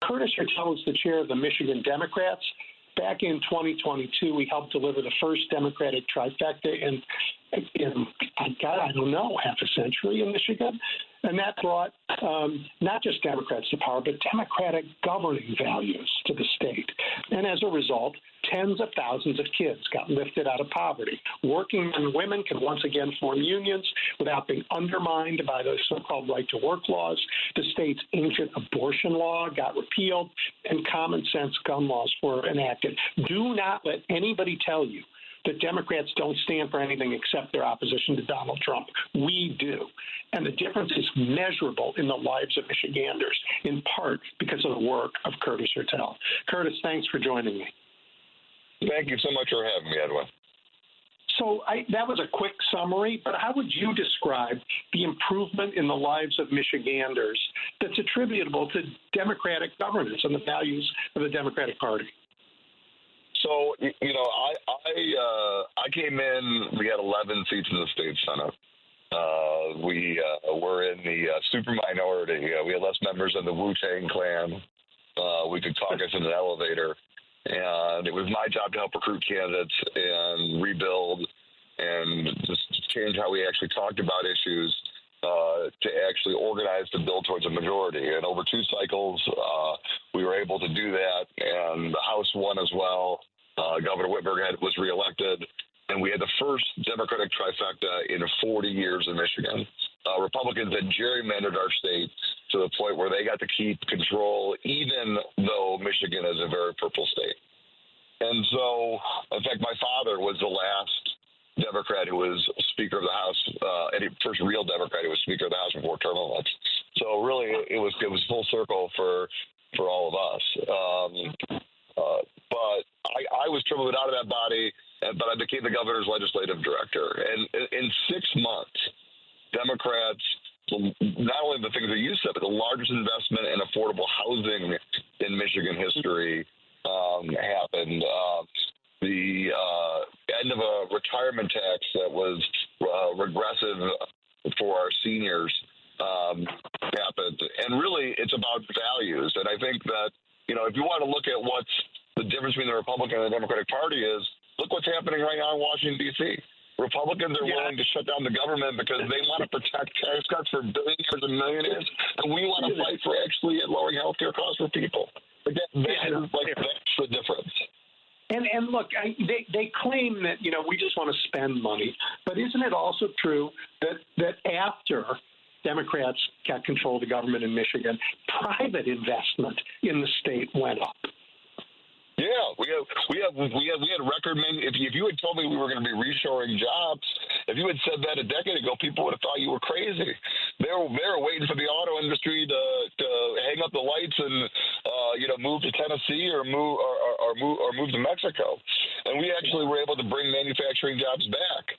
Curtis Hertel is the chair of the Michigan Democrats. Back in 2022, we helped deliver the first Democratic trifecta in I don't know, half a century in Michigan. And that brought not just Democrats to power, but Democratic governing values to the state. And as a result, tens of thousands of kids got lifted out of poverty. Working men and women can once again form unions without being undermined by the so-called right-to-work laws. The state's ancient abortion law got repealed, and common sense gun laws were enacted. Do not let anybody tell you that Democrats don't stand for anything except their opposition to Donald Trump. We do. And the difference is measurable in the lives of Michiganders, in part because of the work of Curtis Hertel. Curtis, thanks for joining me. Thank you so much for having me, Edwin. So that was a quick summary, but how would you describe the improvement in the lives of Michiganders that's attributable to Democratic governance and the values of the Democratic Party? So, I came in, we had 11 seats in the state Senate. We were in the super minority. We had less members than the Wu-Tang Clan. We could caucus in an elevator. And it was my job to help recruit candidates and rebuild and just change how we actually talked about issues to actually organize to build towards a majority. And over 2 cycles, we were able to do that, and the House won as well. Governor Whitberg was reelected, and we had the first Democratic trifecta in 40 years in Michigan. Republicans had gerrymandered our state to the point where they got to keep control, even though Michigan is a very purple state. And so, in fact, my father was the last Democrat who was Speaker of the House, and the first real Democrat who was Speaker of the House before term limits. So really, it was full circle for all of us. But I was trickling out of that body, but I became the governor's legislative director. And in 6 months, Democrats, not only the things that you said, but the largest investment in affordable housing in Michigan history happened. The end of a retirement tax that was regressive for our seniors happened. And really, it's about values. And I think that, if you want to look at what's the difference between the Republican and the Democratic Party is, look what's happening right now in Washington, D.C. Republicans are willing to shut down the government because they want to protect tax cuts for billionaires and millionaires, and we want to fight for actually lowering health care costs for people. That's the difference. And look, they claim that, we just want to spend money. But isn't it also true that after Democrats got control of the government in Michigan, private investment in the state went up? Yeah, we had record. If you had told me we were going to be reshoring jobs, if you had said that a decade ago, people would have thought you were crazy. They were waiting for the auto industry to hang up the lights and move to Tennessee or move to Mexico, and we actually were able to bring manufacturing jobs back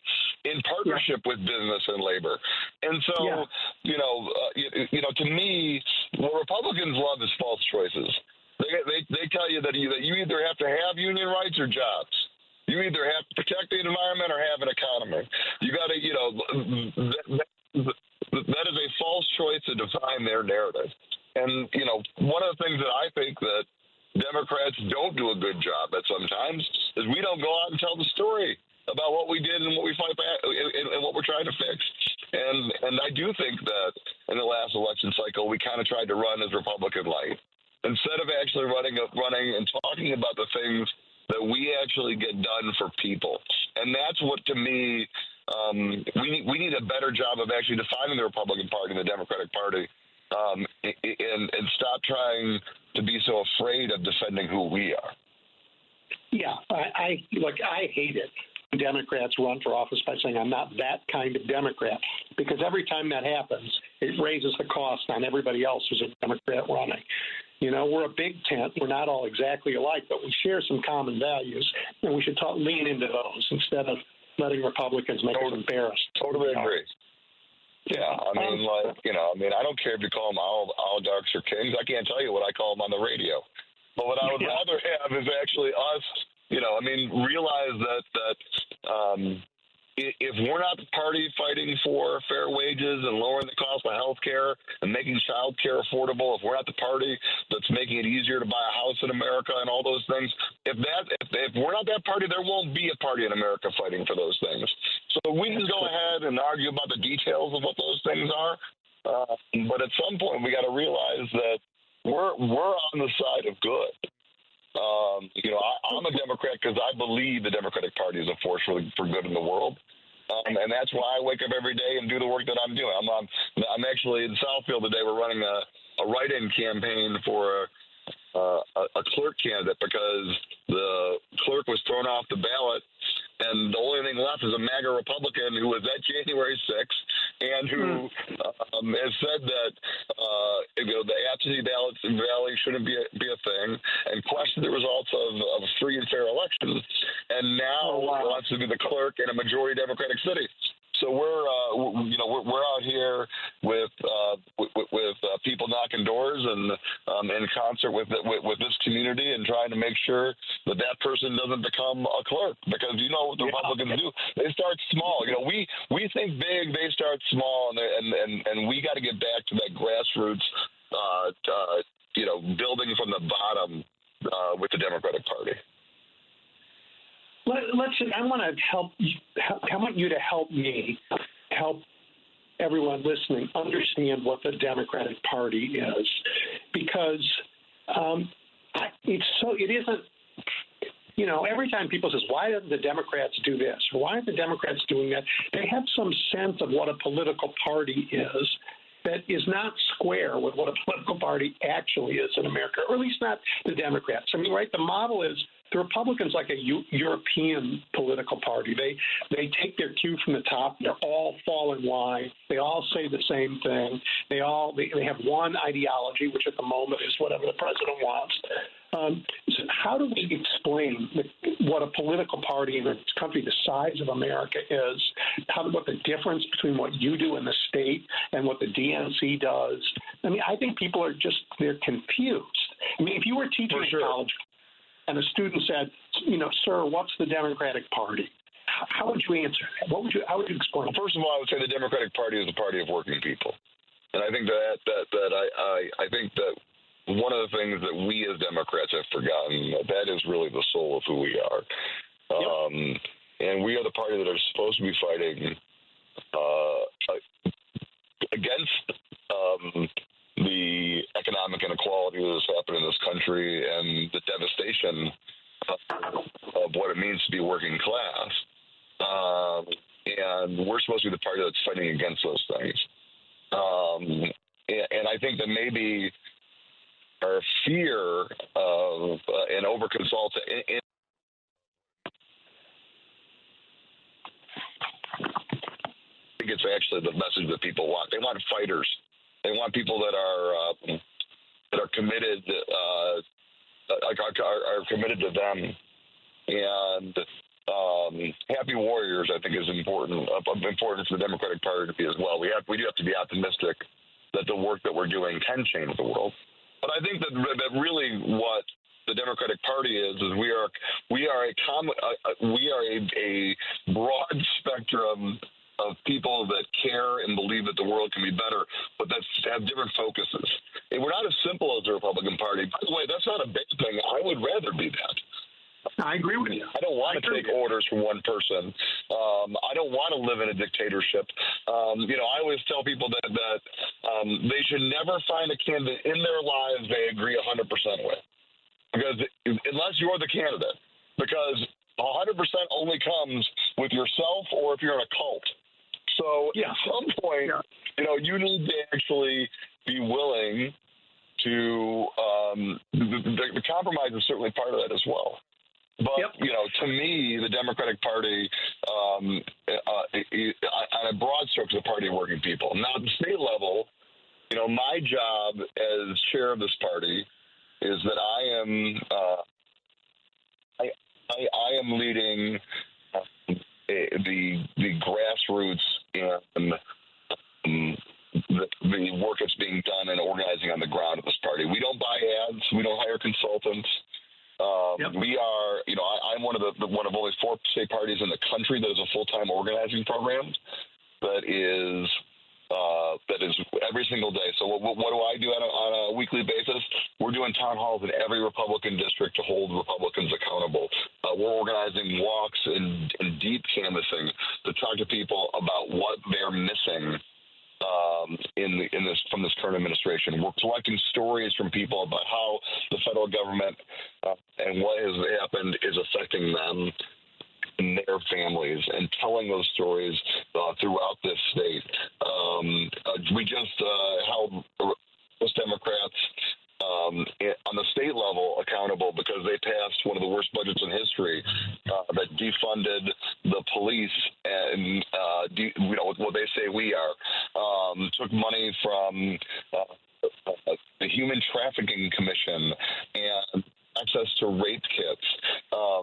in partnership with business and labor. And so, to me, what Republicans love is false choices. They tell you that you either have to have union rights or jobs. You either have to protect the environment or have an economy. You got to, that is a false choice to define their narrative. And, one of the things that I think that Democrats don't do a good job at sometimes is we don't go out and tell the story about what we did and what we fight back and what we're trying to fix. And I do think that in the last election cycle, we kind of tried to run as Republican light, instead of actually running and talking about the things that we actually get done for people. And that's what, to me, we need a better job of actually defining the Republican Party and the Democratic Party, and stop trying to be so afraid of defending who we are. Yeah, I hate it when Democrats run for office by saying I'm not that kind of Democrat, because every time that happens, it raises the cost on everybody else who's a Democrat running. We're a big tent. We're not all exactly alike, but we share some common values, and we should lean into those instead of letting Republicans make us embarrassed. Totally agree. Yeah, I don't care if you call them oligarchs or kings. I can't tell you what I call them on the radio. But what I would rather have is actually us, realize that if we're not the party fighting for fair wages and lowering the cost of health care and making child care affordable, if we're not the party that's making it easier to buy a house in America and all those things, if we're not that party, there won't be a party in America fighting for those things. So we can go ahead and argue about the details of what those things are, but at some point we got to realize that we're on the side of good. I'm a Democrat because I believe the Democratic Party is a force for good in the world. And that's why I wake up every day and do the work that I'm doing. I'm actually in Southfield today. We're running a write-in campaign for a clerk candidate because the clerk was thrown off the ballot, and the only thing left is a MAGA Republican who was at January 6th and who has said that the absentee ballots in Valley shouldn't be a thing, and questioned the results of free and fair elections, and now wants to be the clerk in a majority Democratic city. So we're out here with people knocking doors and in concert with this community and trying to make sure that person doesn't become a clerk, because what the Republicans do. They start small. We think big, they start small, and we got to get back to that grassroots, building from the bottom with the Democratic Party. I want you to help me help everyone listening understand what the Democratic Party is, because it isn't. Every time people says, why don't the Democrats do this? Or why are the Democrats doing that? They have some sense of what a political party is that is not square with what a political party actually is in America, or at least not the Democrats. The model is the Republicans like a European political party. They take their cue from the top. They're all fall in line. They all say the same thing. They have one ideology, which at the moment is whatever the president wants. So how do we explain what a political party in a country the size of America is, what the difference between what you do in the state and what the DNC does? I think people are they're confused. If you were teaching in college and a student said, sir, what's the Democratic Party? How would you answer that? How would you explain? Well, first of all, I would say the Democratic Party is a party of working people. And I think I think that one of the things that we as Democrats have forgotten, that is really the soul of who we are. And we are the party that are supposed to be fighting against the economic inequality that has happened in this country and the devastation of what it means to be working class. And we're supposed to be the party that's fighting against those things. And I think that maybe our fear of an over-consult I think it's actually the message that people want. They want fighters. They want people that are committed, are committed to them. And happy warriors, I think, is important for the Democratic Party to be as well. We do have to be optimistic that the work that we're doing can change the world. But I think that really what the Democratic Party is we are a broad spectrum of people that care and believe that the world can be better, but that have different focuses. And we're not as simple as the Republican Party. By the way, that's not a bad thing. I would rather be that. I agree with you. I don't want to take orders from one person. I don't want to live in a dictatorship. I always tell people that they should never find a candidate in their lives they agree 100% with, because unless you're the candidate, because 100% only comes with yourself or if you're in a cult. So at some point, you need to actually be willing to the compromise is certainly part of that as well. But, to me, the Democratic Party, on a broad stroke, is a party of working people. Now, at the state level, my job as chair of this party is that I am leading the grassroots and the work that's being done and organizing on the ground of this party. We don't buy ads. We don't hire consultants. We are, I'm one of one of only 4 state parties in the country that has a full-time organizing program that is every single day. So what do I do on a weekly basis? We're doing town halls in every Republican district to hold Republicans accountable. We're organizing walks and deep canvassing to talk to people about what they're missing from this current administration. We're collecting stories from people about how the federal government and what has happened is affecting them and their families, and telling those stories throughout this state. We just held those Democrats on the state level accountable because they passed one of the worst budgets in history that defunded the police and what they say we are, took money from the Human Trafficking Commission and access to rape kits,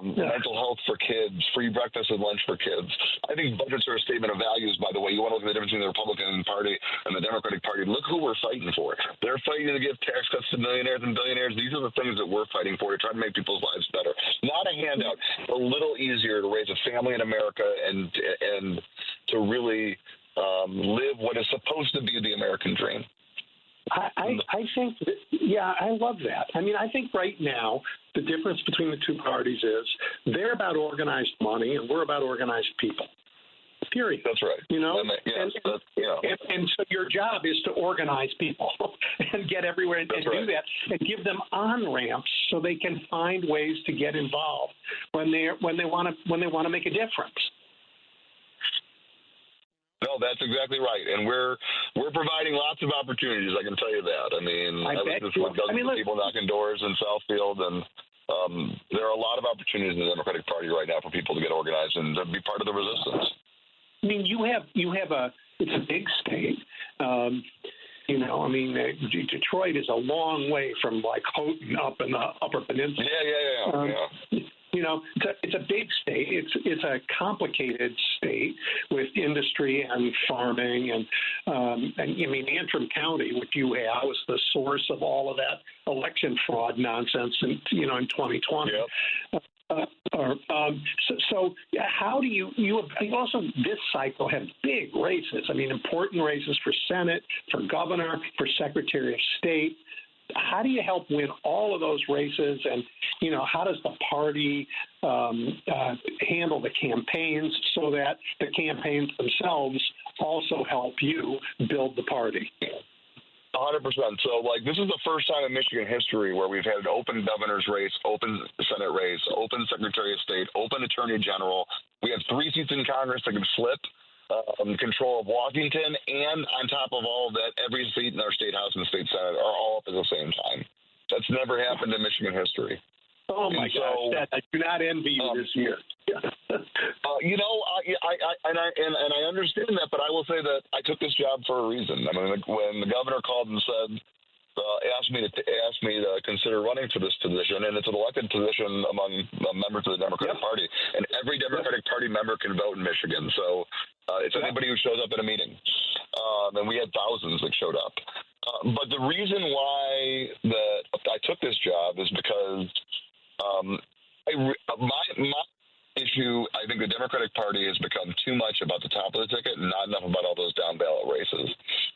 mental health for kids, free breakfast and lunch for kids. I think budgets are a statement of values, by the way. You want to look at the difference between the Republican Party and the Democratic Party. Look who we're fighting for. They're fighting to give tax cuts to millionaires and billionaires. These are the things that we're fighting for, to try to make people's lives better. Not a handout. A little easier to raise a family in America and to really live what is supposed to be the American dream. I think that, yeah, I love that. I mean, I think right now the difference between the two parties is they're about organized money and we're about organized people. Period. That's right. You know, yes, and so your job is to organize people and get everywhere and do that and give them on ramps so they can find ways to get involved when they want to make a difference. No, that's exactly right, and we're providing lots of opportunities. I can tell you that. I mean, I was just with dozens of people knocking doors in Southfield, and there are a lot of opportunities in the Democratic Party right now for people to get organized and to be part of the resistance. I mean, it's a big state. Detroit is a long way from like Houghton up in the Upper Peninsula. Yeah. It's a big state. It's a complicated state with industry and farming, and Antrim County, which you have, was the source of all of that election fraud nonsense in 2020. Yep. So how do you also this cycle have big races? I mean, important races for Senate, for governor, for Secretary of State. How do you help win all of those races? And, how does the party handle the campaigns so that the campaigns themselves also help you build the party? 100%. So, this is the first time in Michigan history where we've had an open governor's race, open Senate race, open Secretary of State, open Attorney General. We have 3 seats in Congress that can flip. Control of Washington, and on top of all of that, every seat in our state house and state senate are all up at the same time. That's never happened in Michigan history. Oh my gosh! I do not envy you this year. I understand that, but I will say that I took this job for a reason. I mean, when the governor called and said, asked me to consider running for this position, and it's an elected position among members of the Democratic Party, and every Democratic Party member can vote in Michigan. So it's anybody who shows up at a meeting, and we had thousands that showed up. But the reason why that I took this job is because my issue, I think the Democratic Party has become too much about the top of the ticket and not enough about all those down ballot races.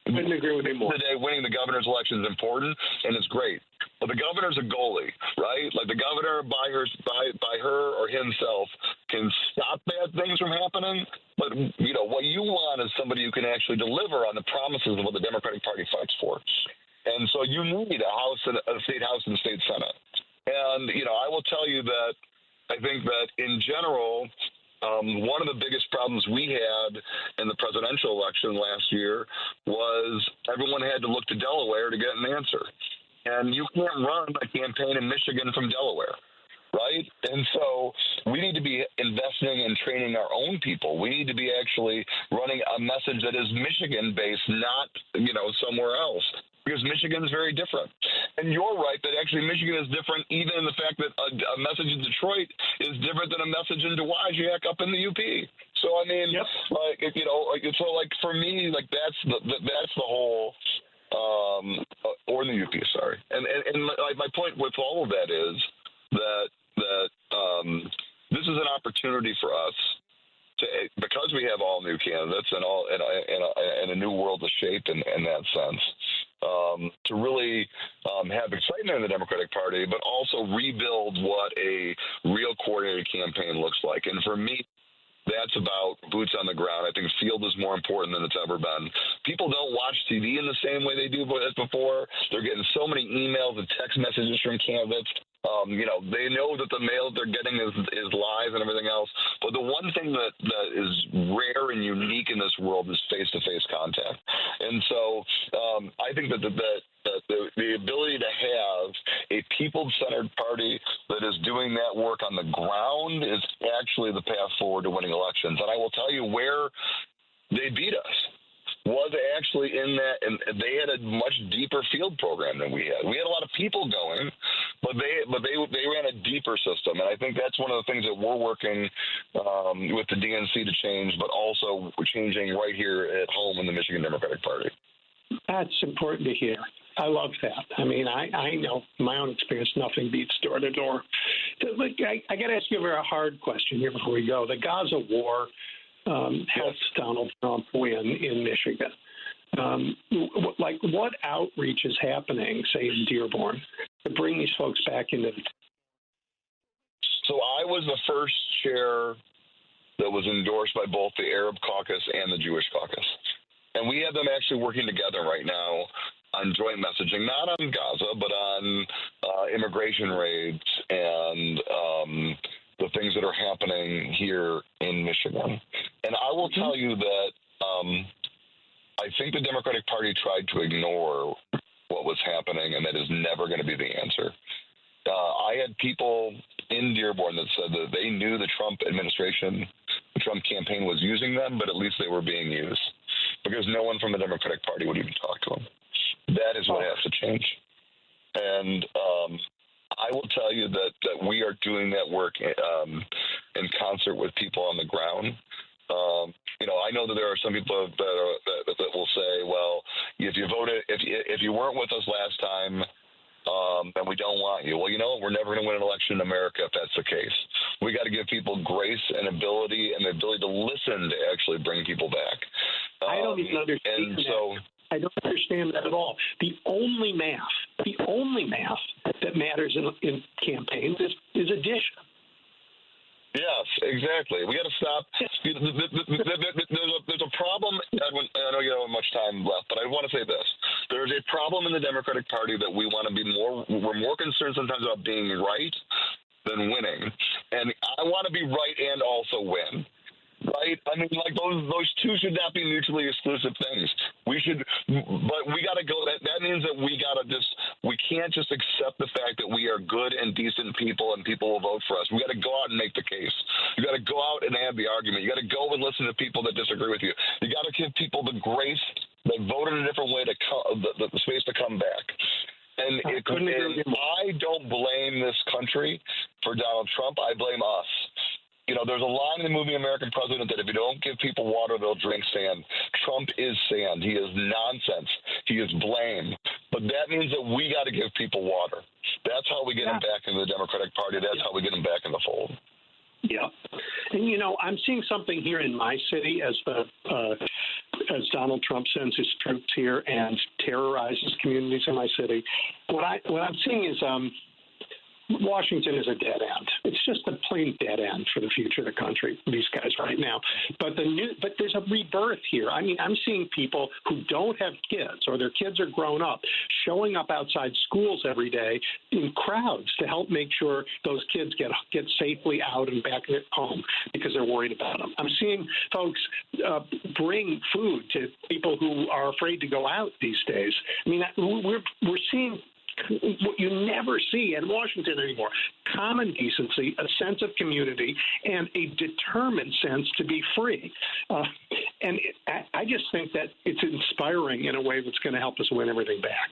I couldn't agree with you more. Today, winning the governor's election is important, and it's great. But the governor's a goalie, right? Like the governor by her or himself can stop bad things from happening. But, what you want is somebody who can actually deliver on the promises of what the Democratic Party fights for. And so you need a state house and state senate. And, I will tell you that I think that in general, one of the biggest problems we had in the presidential election last year was everyone had to look to Delaware to get an answer. And you can't run a campaign in Michigan from Delaware, right? And so we need to be investing in training our own people. We need to be actually running a message that is Michigan-based, not, somewhere else. Because Michigan is very different. And you're right that actually Michigan is different even in the fact that a message in Detroit is different than a message in Dowagiac up in the UP. So, I mean, for me, that's the whole, or in the UP, sorry. And my point with all of that is that this this is an opportunity for us to, because we have all new candidates and a new world to shape in that sense, to really have excitement in the Democratic Party, but also rebuild what a real coordinated campaign looks like. And for me, that's about boots on the ground. I think field is more important than it's ever been. People don't watch TV in the same way they do as before. They're getting so many emails and text messages from candidates. They know that the mail they're getting is lies and everything else. But the one thing that is rare and unique in this world is face-to-face contact. And so I think that the ability to have a people-centered party that is doing that work on the ground is actually the path forward to winning elections. And I will tell you where they beat us was actually in that, and they had a much deeper field program than we had. We had a lot of people going, but they ran a deeper system, and I think that's one of the things that we're working with the DNC to change, but also changing right here at home in the Michigan Democratic Party. That's important to hear. I love that. I mean, I know my own experience, nothing beats door to door. Look, I got to ask you a very hard question here before we go. The Gaza war helped Donald Trump win in Michigan. What outreach is happening, say, in Dearborn, to bring these folks back into the... So I was the first chair that was endorsed by both the Arab Caucus and the Jewish Caucus. And we have them actually working together right now on joint messaging, not on Gaza, but on immigration raids and the things that are happening here in Michigan. And I will tell you that I think the Democratic Party tried to ignore what was happening, and that is never going to be the answer. I had people in Dearborn that said that they knew the Trump administration, the Trump campaign was using them, but at least they were being used because no one from the Democratic Party would even talk to them. That is what has to change. And I will tell you that we are doing that work in concert with people on the ground. I know that there are some people that will say, well, if you voted, if you weren't with us last time, then we don't want you. Well, you know what? We're never going to win an election in America if that's the case. We got to give people grace and ability and the ability to listen to actually bring people back. I don't even understand that. I don't understand that at all. The only math that matters in campaigns is addition. Yes, exactly. We got to stop. There's a problem, Edwin. I know you don't have much time left, but I want to say this. There's a problem in the Democratic Party that we want to be we're more concerned sometimes about being right than winning. And I want to be right and also win. Right? I mean, like those two should not be mutually exclusive things. But we got to go. That means that we can't just accept the fact that we are good and decent people and people will vote for us. We got to go out and make the case. You got to go out and have the argument. You got to go and listen to people that disagree with you. You got to give people the grace that voted a different way the space to come back. And I don't blame this country for Donald Trump. I blame us. There's a line in the movie American President that if you don't give people water, they'll drink sand. Trump is sand. He is nonsense. He is blame. But that means that we got to give people water. That's how we get them back into the Democratic Party. That's how we get them back in the fold. Yeah. And, I'm seeing something here in my city as Donald Trump sends his troops here and terrorizes communities in my city. What I'm seeing is Washington is a dead end. It's just a plain dead end for the future of the country, these guys right now. But there's a rebirth here. I mean, I'm seeing people who don't have kids or their kids are grown up showing up outside schools every day in crowds to help make sure those kids get safely out and back at home because they're worried about them. I'm seeing folks bring food to people who are afraid to go out these days. I mean, we're seeing what you never see in Washington anymore: common decency, a sense of community, and a determined sense to be free. I just think that it's inspiring in a way that's going to help us win everything back.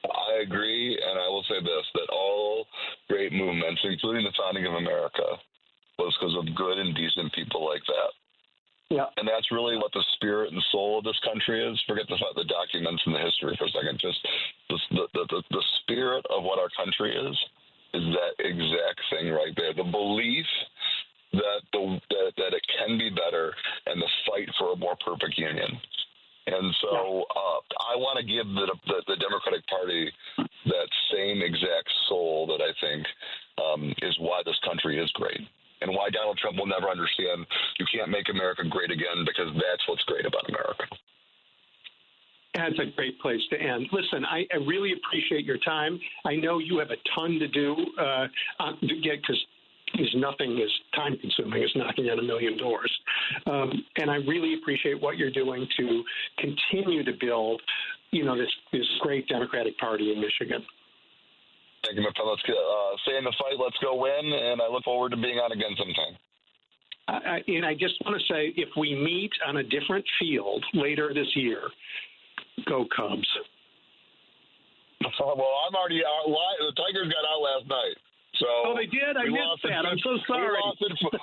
I agree, and I will say this, that all great movements, including the founding of America, was because of good and decent people like that. Yeah. And that's really what the spirit and soul of this country is. Forget the documents and the history for a second. Just the spirit of what our country is that exact thing right there. The belief that it can be better, and the fight for a more perfect union. And so I want to give the Democratic Party that same exact soul that I think is why this country is great, and why Donald Trump will never understand you can't make America great again, because that's what's great about America. That's a great place to end. Listen, I really appreciate your time. I know you have a ton to do because nothing as time-consuming as knocking on a million doors. And I really appreciate what you're doing to continue to build, this great Democratic Party in Michigan. Thank you, my friend. Let's stay in the fight. Let's go win, and I look forward to being on again sometime. And I just want to say, if we meet on a different field later this year, go Cubs. Well, I'm already out. The Tigers got out last night. So they did? I missed that. I'm so sorry.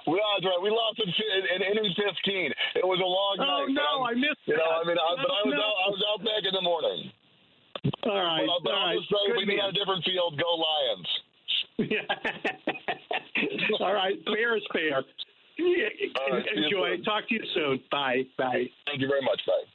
We lost in inning 15. It was a long night. Oh, no, I missed that. I was out back in the morning. All right. But I'll just say, if we meet on a different field, go Lions. Yeah. All right. Fair is fair. Enjoy. Talk to you soon. Bye. Bye. Thank you very much. Bye.